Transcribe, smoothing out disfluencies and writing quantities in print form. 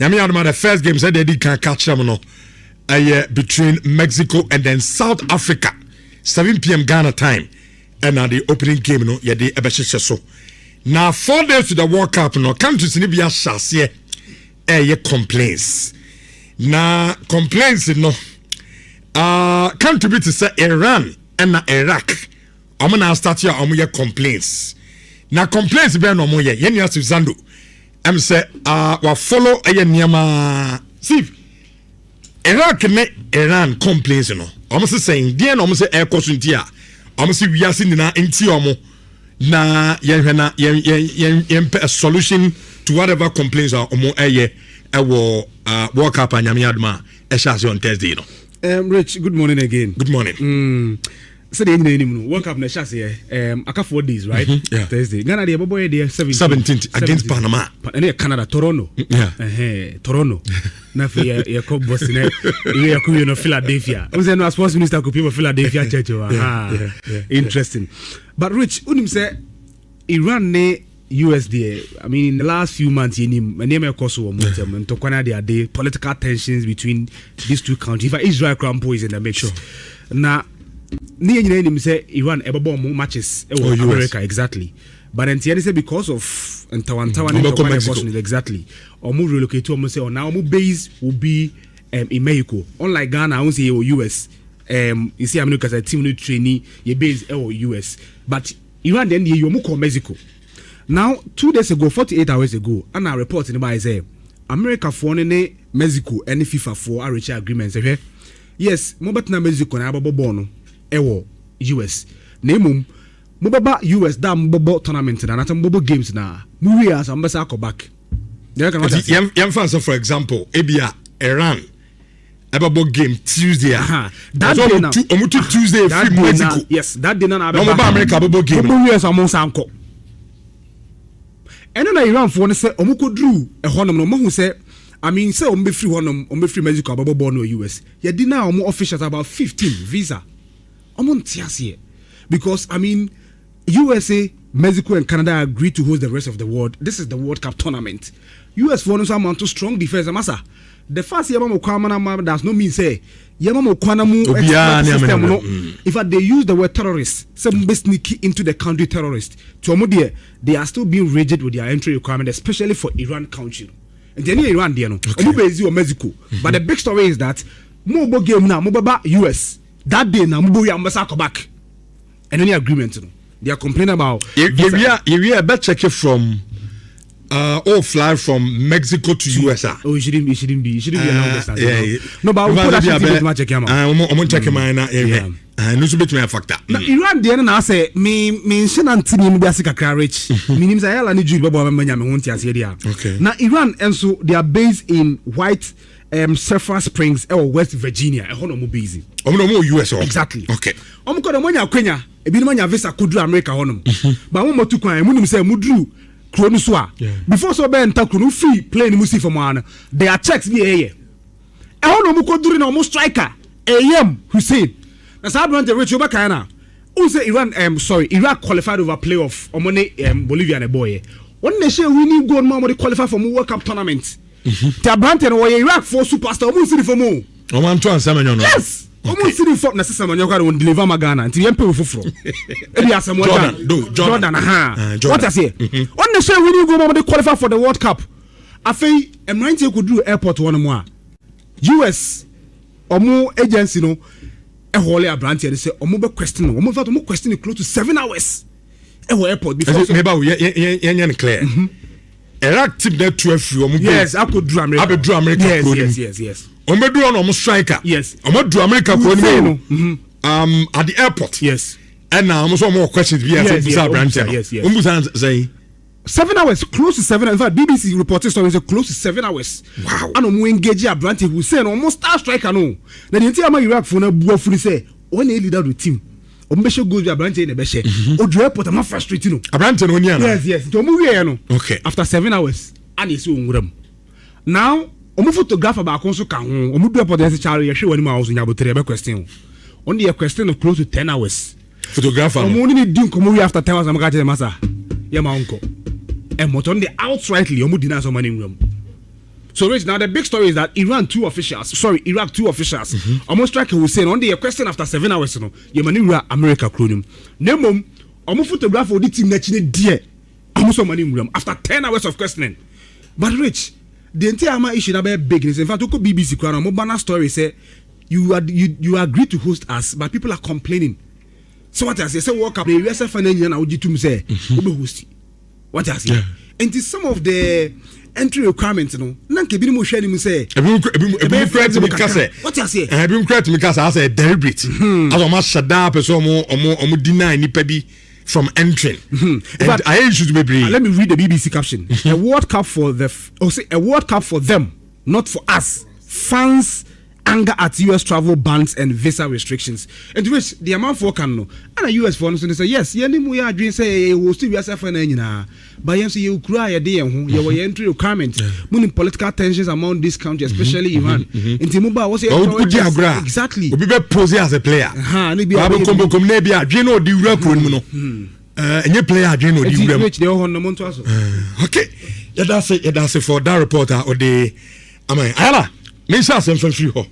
The first game said they can't catch them no. Between Mexico and then South Africa, 7 p.m. Ghana time, and now the opening game no yeah the so. Now 4 days to the World Cup no countries ni be chassis complaints. Now complaints no country be to say Iran and Iraq. I'm now start here your complaints. Now complaints be no more yeah to Zando. I'm say we follow nyama see Iraq and Iran complaints no. I'm saying there no say air course ntia. I'm say we are seeing na nti omo na a solution to whatever complaints are omo World Cup and Yamiadma on Thursday no. Rich, good morning again. Good morning. So the end World Cup na chassis aka 4 days right? Yeah. Thursday. Ghana dey boy dey 17th against Panama. And Canada Toronto. Yeah. Toronto. Na fi ya ko boss na ya ko no Philadelphia. We say no sports minister ko people Philadelphia church. Yeah. Interesting. But Rich, unim say Iran ne USD. I mean, in the last few months, the political tensions between these two countries. If Israel Crampo is in the mix, sure. Now, say Iran ever bomb matches America exactly. But then say because of Tawan exactly, or move relocate to almost say now move base will be in Mexico. Unlike Ghana, I won't say US. You see, America as a team trainee, your base US. But Iran then you move Mexico. Now, 2 days ago, 48 hours ago, and I report in the say America for Mexico and FIFA for a reach agreements. Yes, Mobatna Mexico and Abobono, US. Name Mobaba US dam bobo tournament and Bobo games now. Nhyira ambassador go back. Young fans, for example, Abia, Iran. About game Tuesday. That day now. Tuesday free Mexico. Yes, that day now. America about game. US among Sanko. And then Iran for one say Omuko drew a honum no who say I mean say on be free honum on be free Mexico about born no US. Yeah, did now more officials about 15 visa. Omon tiasie. Because I mean USA, Mexico and Canada agreed to host the rest of the world. This is the World Cup tournament. US for some amount to strong defense massa. The first yamamo kwamana does not mean say yamamo kwanamu system no. If they use the word terrorists, some be sneaky into the country terrorist. To Omodie, they are still being rigid with their entry requirement, especially for Iran country. And then Iran there no. Or Mexico. But the big story is that Mobo game now, Mobaba US. That day now Mubo Yambasa back. And any agreement no. They are complaining about we are better check it from all fly from Mexico to US. Oh, it shouldn't be no, but we'll put that check him out. I'm check mine no so bit me factor. Now Iran there na say me shenanti ni be asika kra rich. Minim say yala ni Jude babo manya me hunti ase dia. Now Iran also they are based in White Sulphur Springs West Virginia. E hono mo busy. Omo no US. Exactly. Okay. Omo ko do manya kwenya e bi no manya visa kodru America hono. Ba mo motu kwan mu nim say mudru Kronu so before so be enta kronu free plane mu si for man they are checks be eye e hono mu koduru na mo striker AM Hussein na sabrant Rich Obaka na who say Iran Iraq qualified over playoff omone Bolivia na boy one nation winning goal mo qualify for World Cup tournament Tabrante no Iraq for superstar mo si for mo o man to answer me no yes Omo sitting for na system on your deliver Magana until you pay fufro. Ebi asemo Jordan what I say? On the show when you go they qualify for the World Cup. Afei M90 could do airport one more. US omo agency no e hole abrante they say omo be question no. Omo question close to 7 hours. E ho airport before so maybe yen clear. Iraq tip that 12 free omo. Yes, I could do America. I could do America. Yes. Omedu on almost striker. Yes. Omedu America at the airport. Yes. And now almost more questions via yes. 7 hours, close to 7 hours. In fact, BBC reported stories close to 7 hours. Wow. And we engage a brand who say almost star striker no. Then the entire Iraq for na buo funi say when he lead out the team. Ombesho goes to Abrante in the beshe. Odu airport am frustrating no. Abrante no nya. Yes. To mu we no. Okay. After 7 hours, and is unguram. Now omo photographer ba kon so ka ho omo do airport say chare ye hwe wani ma ho so nya botere be question. On the question of close to 10 hours. Photographer. Omo ni din komo after 10 hours am ka tell masa. Ye ma unko. And what on the outrightly omo deny so many room. So Rich, now the big story is that Iraq 2 officials almost strike Hussein on the question after 7 hours no Yemanira America chronim nemom almost photograph of the team nachine die almost money after 10 hours of questioning. But Rich, the entire issue na be big. In fact, oko BBC kwana mo banner story say you agree to host us, but people are complaining. So what I say walk up the USF and na ojitum say we host. What I say and some of the entry requirements no na nke bi mo hwe ni mo say ebi create me kase what I say ebi create me kase as a deliberate as o ma shada person omo deny nipa bi from entering. And I should be let me read the BBC caption. A World Cup for a World Cup for them, not for us. Fans anger at US travel bans and visa restrictions. And which the amount for can know. And a US for say yes, we are doing say we still USF and but you say you cry a day and you were entry requirement. Moon political tensions among this country, especially Iran. In Timuba was exactly. We be posed as a player. Maybe I will come maybe a general the record and you play a general okay. That's it for that reporter or the Ayala. Me say some from free ho.